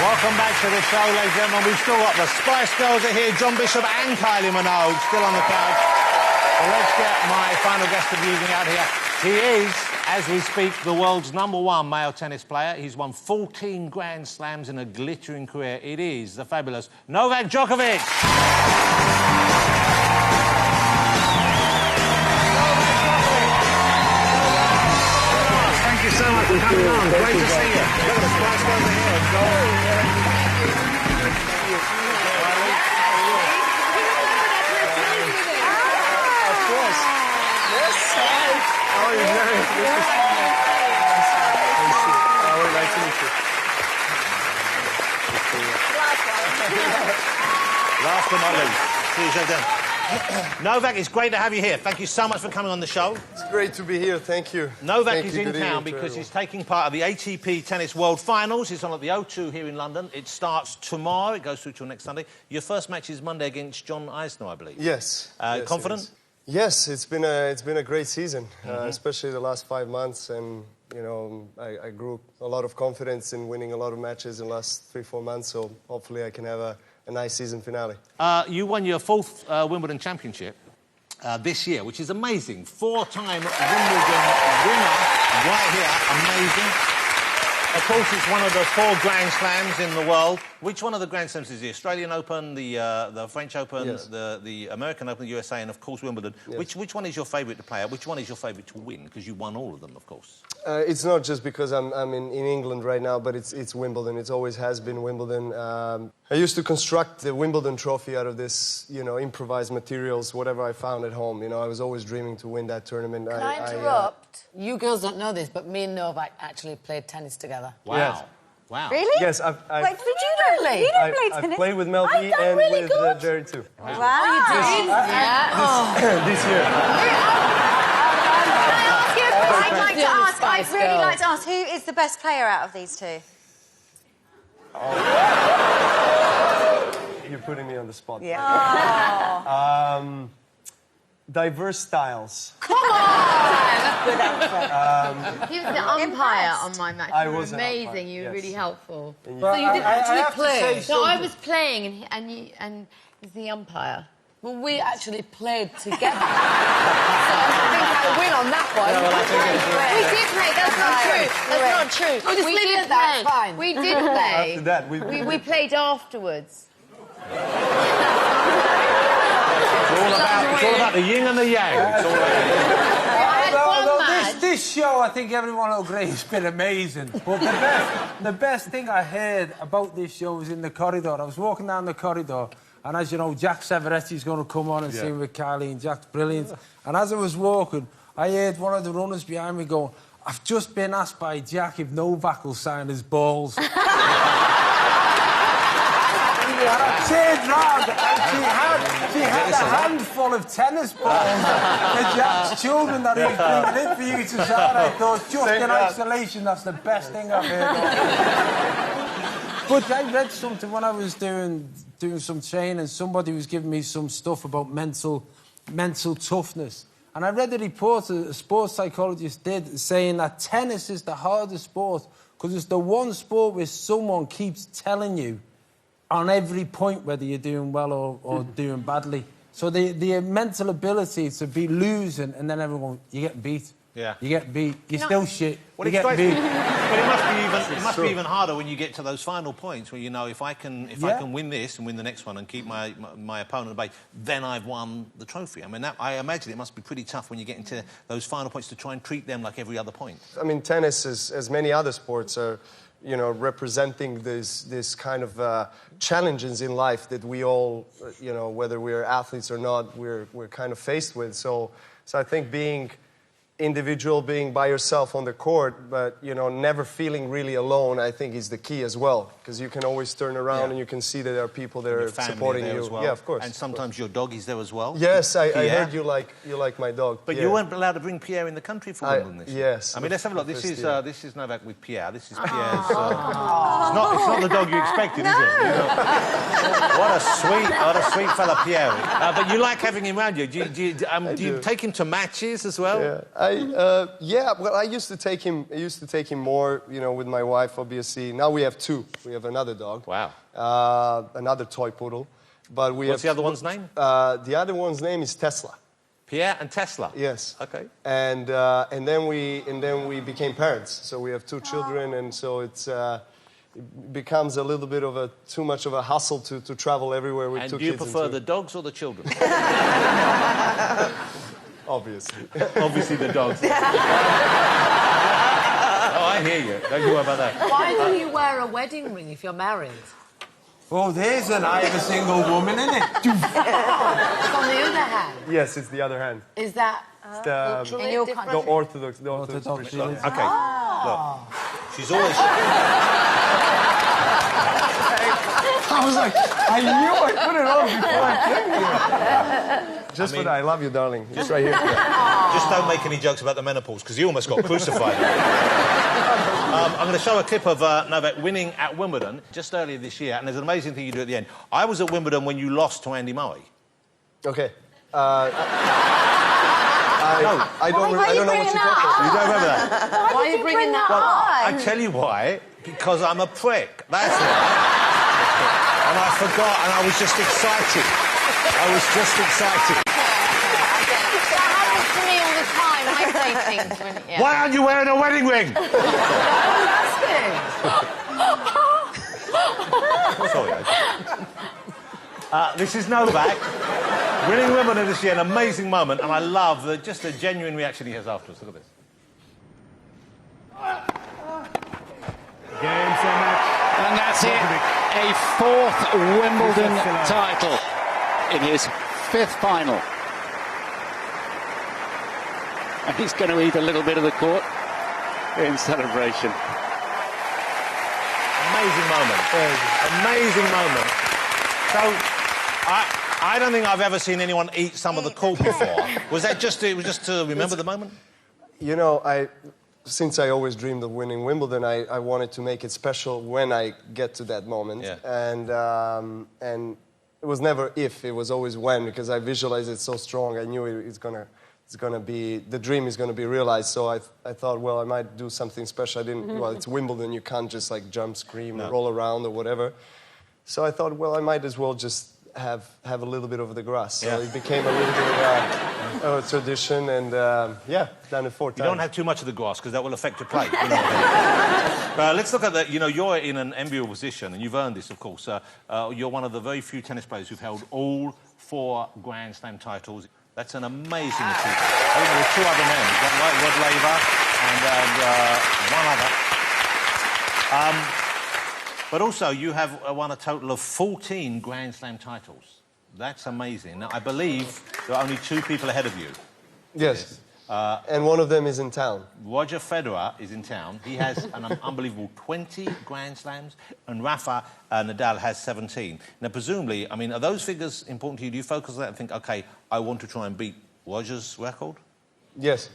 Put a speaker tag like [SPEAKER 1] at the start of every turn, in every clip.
[SPEAKER 1] Welcome back to the show, ladies and gentlemen. We've still got the Spice Girls are here, John Bishop and Kylie Minogue, still on the couch. Well, let's get my final guest of the evening out here. He is, as we speak, the world's #1 male tennis player. He's won 14 Grand Slams in a glittering career. It is the fabulous Novak Djokovic. Thank you so much for coming on. Great to see you. Look at the Spice Girls are here.
[SPEAKER 2] Of course. Yes, hi. How are you? Nice to meet you.
[SPEAKER 1] Last but not least, see you so down. Novak, it's great to have you here. Thank you so much for coming on the show.
[SPEAKER 2] It's great to be here. Thank you.
[SPEAKER 1] Novak is in town because he's taking part of the ATP Tennis World Finals. It's on at the O2 here in London. It starts tomorrow. It goes through till next Sunday. Your first match is Monday against John Isner, I believe.
[SPEAKER 2] Yes.
[SPEAKER 1] Confident?
[SPEAKER 2] Yes, it's been a great season, especially the last 5 months, and you know I grew a lot of confidence in winning a lot of matches in the last 3-4 months. So hopefully I can have a nice season finale. You won your 4th Wimbledon championship this year, which is amazing. 4-time Wimbledon winner right here. Amazing. Of course, it's one of the 4 Grand Slams in the world. Which one of the Grand Slams is the Australian Open, the French Open, yes.
[SPEAKER 1] the American Open, the USA, and of course Wimbledon? Yes. Which one is your favourite to play at? Which one is your favourite to win? Because you won all of them, of course.
[SPEAKER 2] It's not just because I'm in England right now, but it's Wimbledon. It always has been Wimbledon. I used to construct the Wimbledon trophy out of this, you know, improvised materials, whatever I found at home. You know, I was always dreaming to win that tournament.
[SPEAKER 3] Can I interrupt? You girls don't know this, but me and Novak actually played tennis together.
[SPEAKER 1] Wow.
[SPEAKER 2] Yes.
[SPEAKER 1] Wow.
[SPEAKER 4] Really?
[SPEAKER 2] Yes, I've
[SPEAKER 4] Wait, did you really? You don't play tennis?
[SPEAKER 2] I've played with Mel B and
[SPEAKER 4] really
[SPEAKER 2] with
[SPEAKER 4] good.
[SPEAKER 2] Jerry too.
[SPEAKER 4] Wow. Oh, you did? Yeah.
[SPEAKER 2] This year.
[SPEAKER 4] I'd really like to ask, who is the best player out of these two?
[SPEAKER 2] You're putting me on the spot.
[SPEAKER 4] Yeah.
[SPEAKER 2] Oh. Diverse styles.
[SPEAKER 4] Come on! Good answer.
[SPEAKER 5] He was the umpire on my match.
[SPEAKER 2] I
[SPEAKER 5] You were
[SPEAKER 2] was an
[SPEAKER 5] amazing.
[SPEAKER 2] umpire,
[SPEAKER 5] You were
[SPEAKER 2] yes.
[SPEAKER 5] really helpful.
[SPEAKER 3] So you didn't actually play?
[SPEAKER 5] No, I was playing and he was the umpire.
[SPEAKER 3] Well, we actually played together. So I think I win on that one.
[SPEAKER 5] We did play. That's not true. That's not true.
[SPEAKER 3] Oh, just
[SPEAKER 5] we
[SPEAKER 3] leave it
[SPEAKER 5] did
[SPEAKER 3] at that,
[SPEAKER 5] play.
[SPEAKER 3] it's fine.
[SPEAKER 5] We did play.
[SPEAKER 2] After that,
[SPEAKER 5] we played afterwards.
[SPEAKER 1] It's all about the yin and the yang.
[SPEAKER 6] This show, I think everyone will agree, has been amazing. But the best thing I heard about this show was in the corridor. I was walking down the corridor, and as you know, Jack Severetti's going to come on and sing with Kylie, and Jack's brilliant. And as I was walking, I heard one of the runners behind me go, "I've just been asked by Jack if Novak will sign his balls." And I turned round and she had a handful of tennis balls for Jack's children that he'd bring in for you to sign. I thought, just in isolation, that's the best thing I've heard of. But I read something when I was doing some training. Somebody was giving me some stuff about mental toughness. And I read a report a sports psychologist did saying that tennis is the hardest sport because it's the one sport where someone keeps telling you on every point whether you're doing well or doing badly. So the mental ability to be losing and then everyone, you get beat.
[SPEAKER 1] Yeah.
[SPEAKER 6] You get beat. You're still shit.
[SPEAKER 1] Well,
[SPEAKER 6] you get beat.
[SPEAKER 1] But it must be even harder when you get to those final points where you know if I can win this and win the next one and keep my opponent at bay, then I've won the trophy. I mean, I imagine it must be pretty tough when you get into those final points to try and treat them like every other point.
[SPEAKER 2] I mean, tennis, as many other sports, are, you know, representing this kind of challenges in life that we all, you know, whether we're athletes or not, we're kind of faced with. So I think being individual, being by yourself on the court, but, you know, never feeling really alone, I think is the key as well. Because you can always turn around and you can see that there are people that are supporting you.
[SPEAKER 1] As well.
[SPEAKER 2] Yeah, of course.
[SPEAKER 1] And sometimes your dog is there as well.
[SPEAKER 2] Yes, I heard you like my dog.
[SPEAKER 1] But you weren't allowed to bring Pierre in the country for Wimbledon this year.
[SPEAKER 2] Yes.
[SPEAKER 1] I mean, let's have a look. This is Novak with Pierre. This is Pierre's... it's not the dog you expected, is it? What a sweet fella Pierre is. But you like having him around you. Do you take him to matches as well?
[SPEAKER 2] Yeah. Yeah, well, I used to take him more, you know, with my wife, obviously. Now we have two. We have another dog.
[SPEAKER 1] Wow.
[SPEAKER 2] Another toy poodle. But
[SPEAKER 1] What's the other one's name?
[SPEAKER 2] The other one's name is Tesla.
[SPEAKER 1] Pierre and Tesla.
[SPEAKER 2] Yes.
[SPEAKER 1] Okay.
[SPEAKER 2] And then we became parents. So we have two children, and so it becomes a little bit of too much of a hustle to travel everywhere with two kids.
[SPEAKER 1] And do you prefer the dogs or the children?
[SPEAKER 2] Obviously.
[SPEAKER 1] Obviously the dogs. Oh, I hear you. Don't you worry about that.
[SPEAKER 3] Why do you wear a wedding ring if you're married?
[SPEAKER 6] Oh, there's an eye of a single woman, isn't it?
[SPEAKER 3] It's on the other hand.
[SPEAKER 2] Yes, it's the other hand.
[SPEAKER 3] Is that culturally
[SPEAKER 4] in your
[SPEAKER 3] different?
[SPEAKER 2] The Orthodox. The Orthodox.
[SPEAKER 6] Orthodox.
[SPEAKER 2] religion.
[SPEAKER 1] Okay. Look. She's always...
[SPEAKER 2] I was like, I knew I put it on before I came here. Just for that, I love you, darling. Just right here.
[SPEAKER 1] Just don't make any jokes about the menopause, because you almost got crucified. I'm going to show a clip of Novak winning at Wimbledon just earlier this year, and there's an amazing thing you do at the end. I was at Wimbledon when you lost to Andy Murray.
[SPEAKER 2] Okay.
[SPEAKER 4] Why
[SPEAKER 2] I don't know what you're talking about.
[SPEAKER 1] You don't remember that?
[SPEAKER 3] Why are you bringing that up?
[SPEAKER 1] I tell you why. Because I'm a prick. That's why. And I forgot, and I was just excited. I was just excited.
[SPEAKER 5] That happens to me all the time. I say things when... Yeah.
[SPEAKER 1] Why aren't you wearing a wedding ring? Sorry. This is Novak winning Wimbledon this year, an amazing moment, and I love just the genuine reaction he has afterwards. Look at this.
[SPEAKER 7] Game, set, match. And that's it. A fourth Wimbledon title in his fifth final. And he's going to eat a little bit of the court in celebration.
[SPEAKER 1] Amazing moment. Amazing moment. So, I don't think I've ever seen anyone eat some of the court before. Was that just to remember the moment?
[SPEAKER 2] You know, since I always dreamed of winning Wimbledon, I wanted to make it special when I get to that moment.
[SPEAKER 1] Yeah.
[SPEAKER 2] And it was never if, it was always when, because I visualized it so strong. I knew it's gonna be, the dream is gonna be realized. So I thought, well, I might do something special. I didn't. Well, it's Wimbledon. You can't just like jump, scream, roll around or whatever. So I thought, well, I might as well just have a little bit of the grass. So it became a little bit of a tradition, and yeah, done it 4 times.
[SPEAKER 1] You don't have too much of the grass, because that will affect your play. You know what I mean? Let's look at that. You know, you're in an enviable position, and you've earned this, of course. You're one of the very few tennis players who've held all 4 Grand Slam titles. That's an amazing achievement. I think there were 2 other men. You've got Rod Laver and one other. But also, you have won a total of 14 Grand Slam titles. That's amazing. Now, I believe there are only 2 people ahead of you.
[SPEAKER 2] Yes. And one of them is in town.
[SPEAKER 1] Roger Federer is in town. He has an unbelievable 20 Grand Slams, and Rafa Nadal has 17. Now, presumably, I mean, are those figures important to you? Do you focus on that and think, OK, I want to try and beat Roger's record?
[SPEAKER 2] Yes.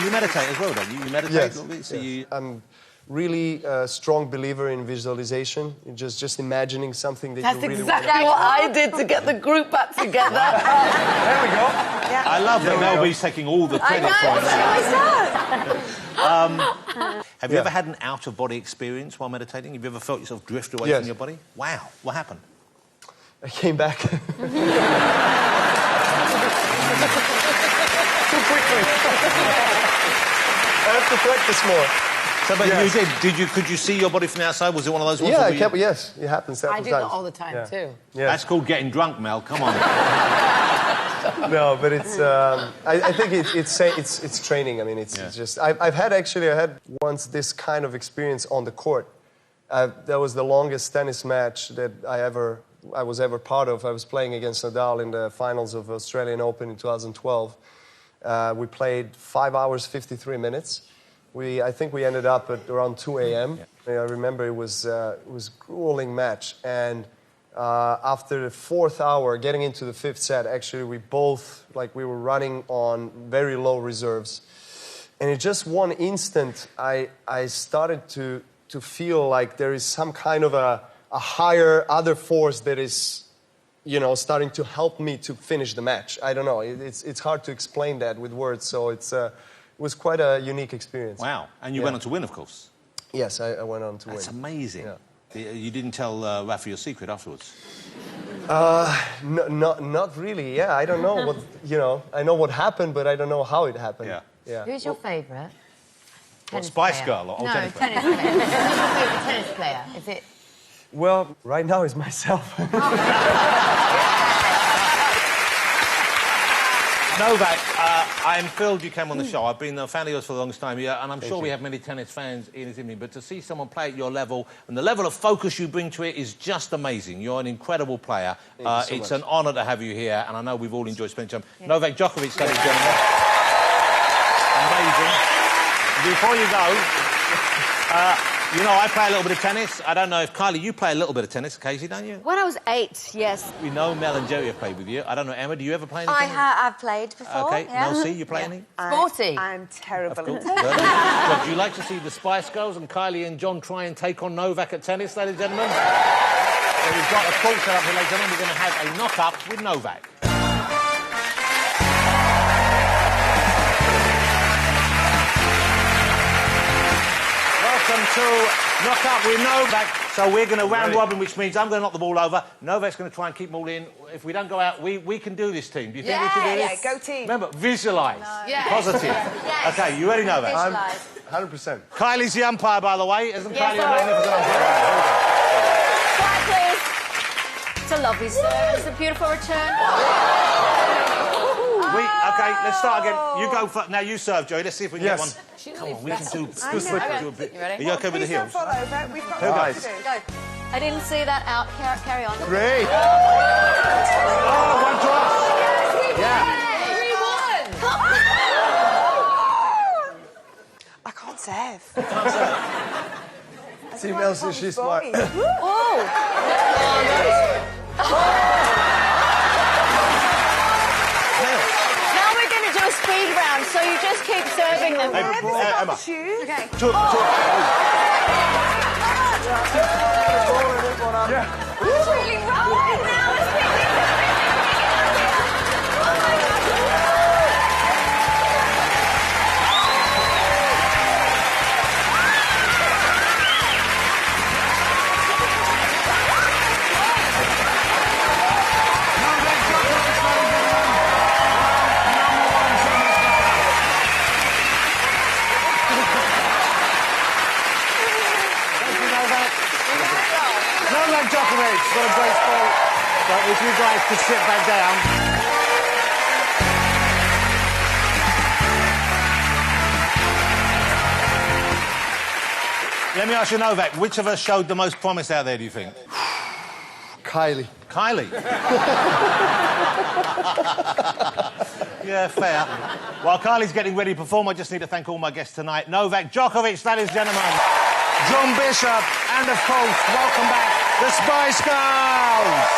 [SPEAKER 1] You meditate as well, don't you? You meditate a little bit? So
[SPEAKER 2] yes. I'm really a strong believer in visualization. Just imagining something that you really want to do.
[SPEAKER 3] That's exactly what I did to get the group back together.
[SPEAKER 2] There we go.
[SPEAKER 3] Yeah.
[SPEAKER 1] I love that Melby's taking all the credit for it. Have you ever had an out-of-body experience while meditating? Have you ever felt yourself drift away from your body? Wow. What happened?
[SPEAKER 2] I came back. Too quickly. I have to practice more.
[SPEAKER 1] So, but you did. Could you see your body from the outside? Was it one of those ones?
[SPEAKER 2] Yeah, yes, it happens several times.
[SPEAKER 3] I do that all the time too.
[SPEAKER 2] Yeah.
[SPEAKER 1] That's called getting drunk, Mel. Come on.
[SPEAKER 2] No, but it's. I think it's training. I mean, it's just. I had once this kind of experience on the court. That was the longest tennis match that I was ever part of. I was playing against Nadal in the finals of Australian Open in 2012. We played 5 hours 53 minutes. I think we ended up at around 2 a.m. I remember it was a grueling match, and after the 4th hour, getting into the 5th set, actually we both, we were running on very low reserves, and in just one instant, I started to feel like there is some kind of a higher other force that is you know, starting to help me to finish the match. I don't know. It's hard to explain that with words. So it was quite a unique experience.
[SPEAKER 1] Wow. And you went on to win, of course.
[SPEAKER 2] Yes, I went on to
[SPEAKER 1] That's
[SPEAKER 2] win.
[SPEAKER 1] amazing.
[SPEAKER 2] Yeah.
[SPEAKER 1] You didn't tell Rafa your secret afterwards?
[SPEAKER 2] Not really. Yeah, I don't know what, you know, I know what happened, but I don't know how it happened.
[SPEAKER 1] Yeah.
[SPEAKER 3] Who's your favourite?
[SPEAKER 1] What, Spice Girl or
[SPEAKER 3] No,
[SPEAKER 1] tennis
[SPEAKER 3] tennis player. Who's your favourite tennis player? Is it...
[SPEAKER 2] Well, right now it's myself.
[SPEAKER 1] Novak, I'm thrilled you came on the show. I've been a fan of yours for the longest time, and I'm sure we have many tennis fans in this evening, but to see someone play at your level, and the level of focus you bring to it is just amazing. You're an incredible player. It's an honour to have you here, and I know we've all enjoyed spending time. Yeah. Novak Djokovic, ladies and gentlemen. Amazing. Before you go, you know, I play a little bit of tennis. I don't know if, Kylie, you play a little bit of tennis occasionally, don't you?
[SPEAKER 4] When I was 8, yes.
[SPEAKER 1] We know Mel and Jerry have played with you. I don't know, Emma, do you ever play any tennis?
[SPEAKER 4] I've played before.
[SPEAKER 1] OK,
[SPEAKER 4] yeah.
[SPEAKER 1] Mel C, you play any?
[SPEAKER 3] Sporty.
[SPEAKER 4] I'm terrible at
[SPEAKER 1] Well, would you like to see the Spice Girls and Kylie and John try and take on Novak at tennis, ladies and gentlemen? So we've got a court set up here, ladies and gentlemen. We're going to have a knock-up with Novak. Welcome to Knock Up with Novak. So we're going to round robin, which means I'm going to knock the ball over. Novak's going to try and keep them all in. If we don't go out, we can do this, team. Do you think we can do this?
[SPEAKER 4] Yeah, go team.
[SPEAKER 1] Remember, visualise.
[SPEAKER 4] No.
[SPEAKER 3] Yeah.
[SPEAKER 1] Positive.
[SPEAKER 4] Yes.
[SPEAKER 1] OK, you ready, Novak?
[SPEAKER 4] Visualise.
[SPEAKER 2] 100%.
[SPEAKER 1] Kylie's the umpire, by the way. Isn't Kylie a magnificent umpire?
[SPEAKER 4] Quiet, please. It's a lovely serve. It's a beautiful return.
[SPEAKER 1] OK, let's start again. You go for... Now, you serve, Joey. Let's see if we can get one. Come on, we can do...
[SPEAKER 4] Okay.
[SPEAKER 1] do a bit.
[SPEAKER 3] You ready?
[SPEAKER 1] Are you OK with the heels?
[SPEAKER 4] Follow, but we've got
[SPEAKER 1] Who goes?
[SPEAKER 4] Go. I didn't see that out. Carry on.
[SPEAKER 2] Great.
[SPEAKER 1] Oh, one to us. Yeah.
[SPEAKER 4] 3-1. I can't serve.
[SPEAKER 2] See, Mel, she's smart.
[SPEAKER 4] Now we're going to do a speed round, so you just keep serving them.
[SPEAKER 1] Emma.
[SPEAKER 4] Okay. It's really rolling now. It's
[SPEAKER 1] Novak Djokovic, what a great sport. But if you guys could sit back down. Let me ask you, Novak, which of us showed the most promise out there, do you think?
[SPEAKER 2] Kylie.
[SPEAKER 1] Kylie? Yeah, fair. While Kylie's getting ready to perform, I just need to thank all my guests tonight. Novak Djokovic, ladies and gentlemen. John Bishop, and of course, welcome back, the Spice Girls.